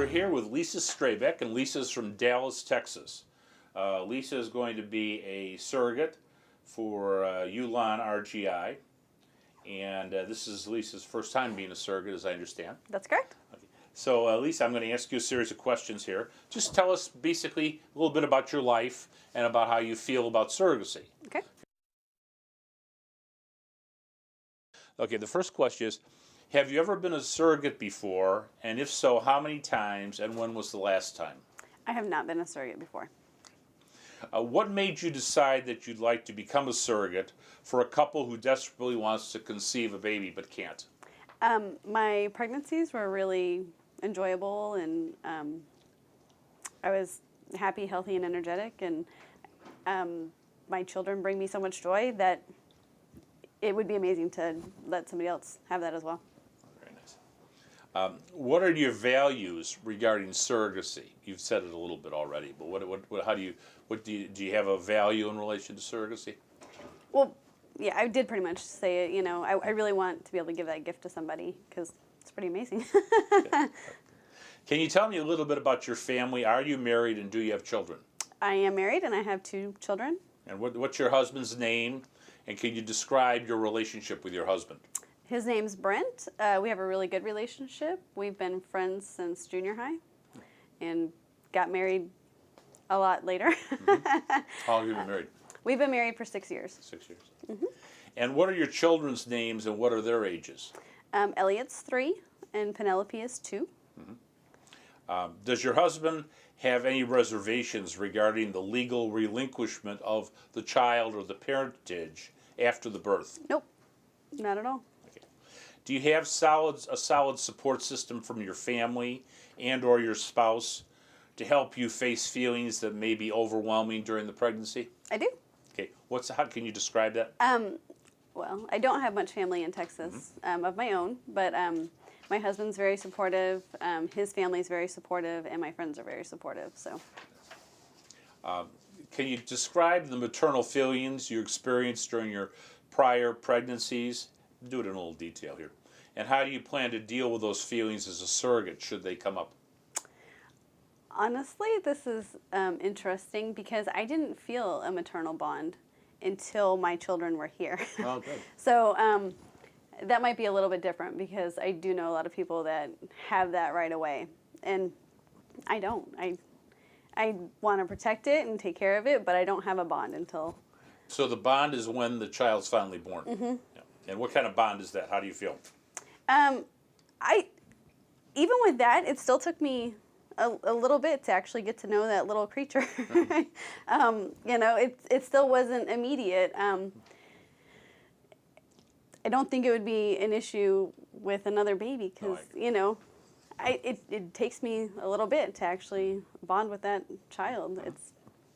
here with Lisa Straybeck, and Lisa's from Dallas, Texas. Lisa is going to be a surrogate for Ulan RGI, and this is Lisa's first time being a surrogate, as I understand. That's correct. Okay. So, Lisa, I'm going to ask you a series of questions here. Just tell us basically a little bit about your life and about how you feel about surrogacy. Okay. Okay, the first question is, have you ever been a surrogate before? And if so, how many times, and when was the last time? I have not been a surrogate before. What made you decide that you'd like to become a surrogate for a couple who desperately wants to conceive a baby but can't? My pregnancies were really enjoyable, and I was happy, healthy, and energetic, and my children bring me so much joy that it would be amazing to let somebody else have that as well. Very nice. What are your values regarding surrogacy? You've said it a little bit already, but how do you have a value in relation to surrogacy? Well, yeah, I did pretty much say it. You know, I really want to be able to give that gift to somebody because it's pretty amazing. Okay. Can you tell me a little bit about your family? Are you married, and do you have children? I am married, and I have 2 children. And what's your husband's name? And can you describe your relationship with your husband? His name's Brent. We have a really good relationship. We've been friends since junior high and got married a lot later. Mm-hmm. How long have you been married? We've been married for 6 years. 6 years. Mm-hmm. And what are your children's names, and what are their ages? Elliot's 3 and Penelope is 2. Mm-hmm. Does your husband have any reservations regarding the legal relinquishment of the child or the parentage after the birth? Nope, not at all. Okay. Do you have a solid support system from your family and or your spouse to help you face feelings that may be overwhelming during the pregnancy? I do. Okay. How can you describe that? Well, I don't have much family in Texas of my own, but my husband's very supportive, his family's very supportive, and my friends are very supportive. So, can you describe the maternal feelings you experienced during your prior pregnancies? Do it in a little detail here. And how do you plan to deal with those feelings as a surrogate should they come up? Honestly, this is interesting because I didn't feel a maternal bond until my children were here. Oh, good. So that might be a little bit different because I do know a lot of people that have that right away, and I don't. I want to protect it and take care of it, but I don't have a bond until. So the bond is when the child's finally born. Mm-hmm. Yeah. And what kind of bond is that? How do you feel? Even with that, it still took me a little bit to actually get to know that little creature. You know, it still wasn't immediate. I don't think it would be an issue with another baby because, you know, it takes me a little bit to actually bond with that child. It's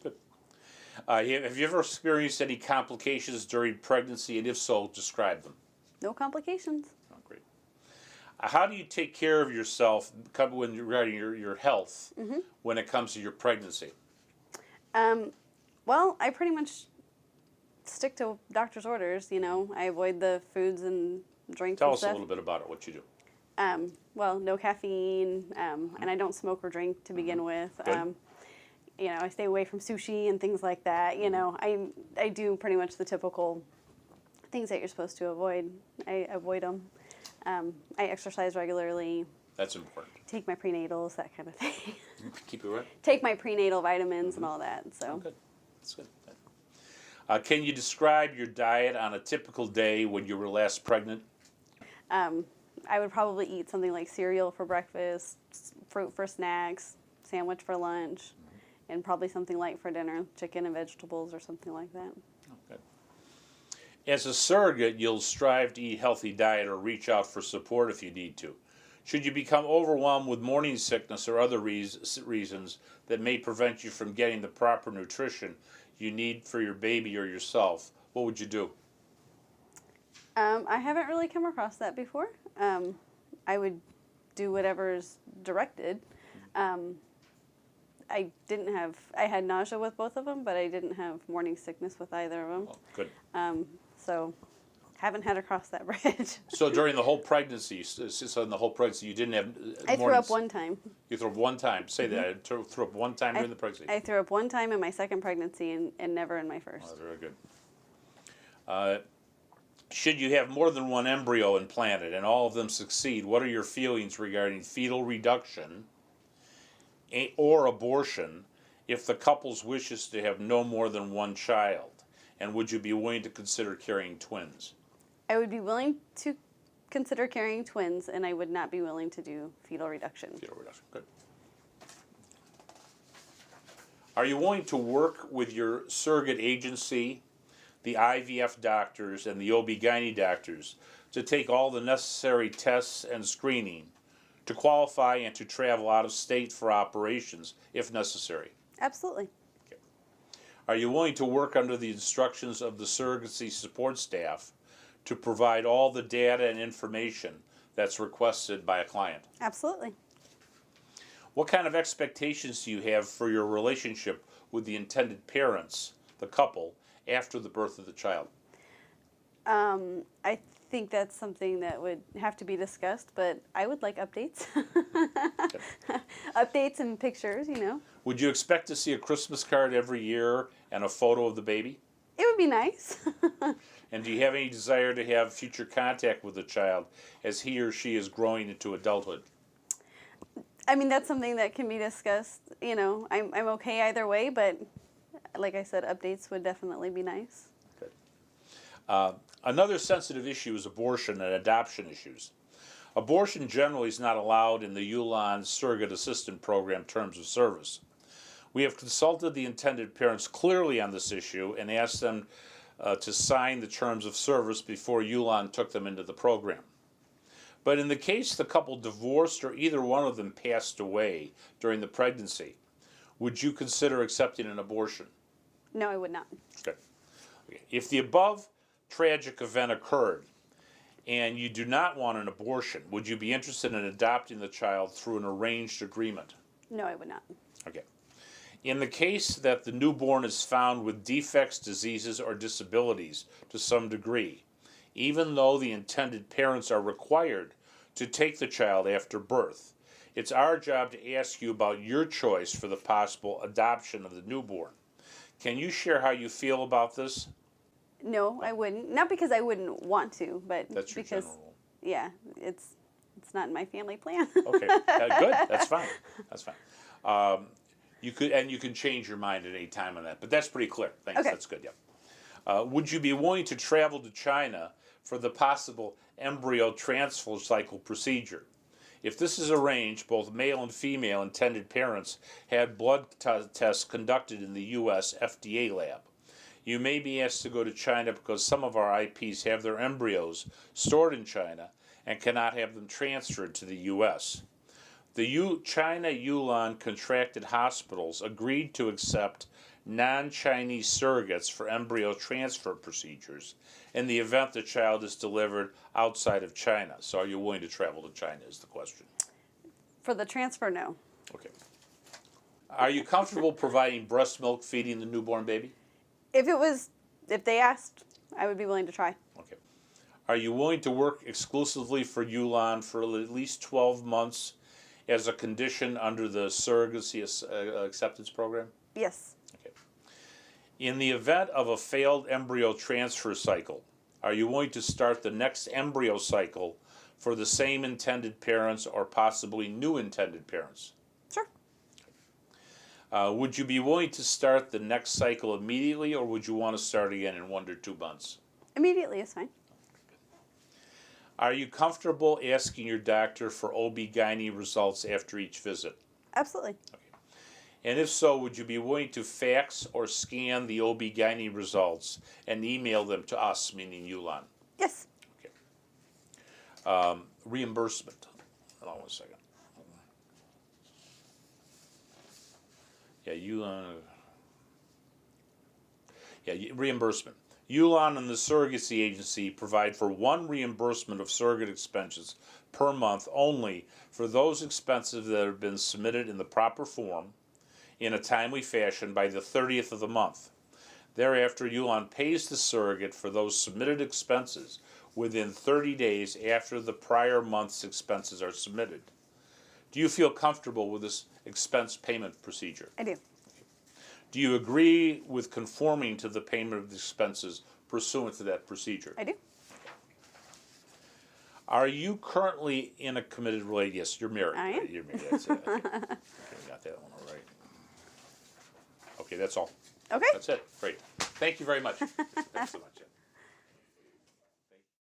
good. Have you ever experienced any complications during pregnancy, and if so, describe them? No complications. Oh, great. How do you take care of yourself regarding your health when it comes to your pregnancy? Well, I pretty much stick to doctor's orders. You know, I avoid the foods and drinks. Tell and us stuff. a little bit about it. What you do? Well, no caffeine, and I don't smoke or drink to begin with. You know, I stay away from sushi and things like that. You know, I do pretty much the typical things that you're supposed to avoid. I avoid them. I exercise regularly. That's important. Take my prenatals, that kind of thing. Keep it right. Take my prenatal vitamins and all that. So. Oh, good. That's good. Can you describe your diet on a typical day when you were last pregnant? I would probably eat something like cereal for breakfast, fruit for snacks, sandwich for lunch, and probably something light for dinner, chicken and vegetables or something like that. Okay. As a surrogate, you'll strive to eat a healthy diet or reach out for support if you need to. Should you become overwhelmed with morning sickness or other reasons that may prevent you from getting the proper nutrition you need for your baby or yourself, what would you do? I haven't really come across that before. I would do whatever's directed. I had nausea with both of them, but I didn't have morning sickness with either of them. Oh, good. So Haven't had to cross that bridge. So during the whole pregnancy, you didn't have I threw up one time. You threw up one time. Say that. I threw up one time during the pregnancy. I threw up one time in my second pregnancy and never in my first. Oh, very good. Should you have more than one embryo implanted and all of them succeed, what are your feelings regarding fetal reduction or abortion if the couple's wishes to have no more than one child? And would you be willing to consider carrying twins? I would be willing to consider carrying twins, and I would not be willing to do fetal reduction. Fetal reduction, good. Are you willing to work with your surrogate agency, the IVF doctors, and the OB/GYN doctors to take all the necessary tests and screening to qualify and to travel out of state for operations if necessary? Absolutely. Okay. Are you willing to work under the instructions of the surrogacy support staff to provide all the data and information that's requested by a client? Absolutely. What kind of expectations do you have for your relationship with the intended parents, the couple, after the birth of the child? I think that's something that would have to be discussed, but I would like updates. Updates and pictures, you know. Would you expect to see a Christmas card every year and a photo of the baby? It would be nice. And do you have any desire to have future contact with the child as he or she is growing into adulthood? I mean, that's something that can be discussed. You know, I'm okay either way, but like I said, updates would definitely be nice. Good. Another sensitive issue is abortion and adoption issues. Abortion generally is not allowed in the ULAN Surrogate Assistant Program terms of service. We have consulted the intended parents clearly on this issue and asked them to sign the terms of service before ULAN took them into the program. But in the case the couple divorced or either one of them passed away during the pregnancy, would you consider accepting an abortion? No, I would not. Okay. If the above tragic event occurred and you do not want an abortion, would you be interested in adopting the child through an arranged agreement? No, I would not. Okay. In the case that the newborn is found with defects, diseases, or disabilities to some degree, even though the intended parents are required to take the child after birth, it's our job to ask you about your choice for the possible adoption of the newborn. Can you share how you feel about this? No, I wouldn't. Not because I wouldn't want to, but That's your because, general rule. yeah, it's not in my family plan. Okay, good. That's fine. That's fine. You can change your mind at any time on that, but that's pretty clear. Thanks. Okay. That's good. Yeah. Would you be willing to travel to China for the possible embryo transfer cycle procedure? If this is arranged, both male and female intended parents had blood tests conducted in the U.S. FDA lab. You may be asked to go to China because some of our IPs have their embryos stored in China and cannot have them transferred to the U.S. The China Yulon contracted hospitals agreed to accept non-Chinese surrogates for embryo transfer procedures in the event the child is delivered outside of China. So are you willing to travel to China is the question. For the transfer, no. Okay. Are you comfortable providing breast milk feeding the newborn baby? If they asked, I would be willing to try. Okay. Are you willing to work exclusively for Yulon for at least 12 months as a condition under the Surrogacy Acceptance Program? Yes. Okay. In the event of a failed embryo transfer cycle, are you willing to start the next embryo cycle for the same intended parents or possibly new intended parents? Sure. Would you be willing to start the next cycle immediately, or would you want to start again in 1 to 2 months? Immediately is fine. Are you comfortable asking your doctor for OB/GYN results after each visit? Absolutely. Okay. And if so, would you be willing to fax or scan the OB/GYN results and email them to us, meaning Yulon? Yes. Okay. Reimbursement. Hold on 1 second. Yeah, reimbursement. Yulon and the Surrogacy Agency provide for one reimbursement of surrogate expenses per month only for those expenses that have been submitted in the proper form in a timely fashion by the 30th of the month. Thereafter, ULON pays the surrogate for those submitted expenses within 30 days after the prior month's expenses are submitted. Do you feel comfortable with this expense payment procedure? I do. Do you agree with conforming to the payment of the expenses pursuant to that procedure? I do. Are you currently in a committed relationship? Yes, you're married. I am. Right? You're married. That's it. Okay. Okay, we got that one all right. Okay, that's all. Okay. That's it. Great. Thank you very much. Thanks so much.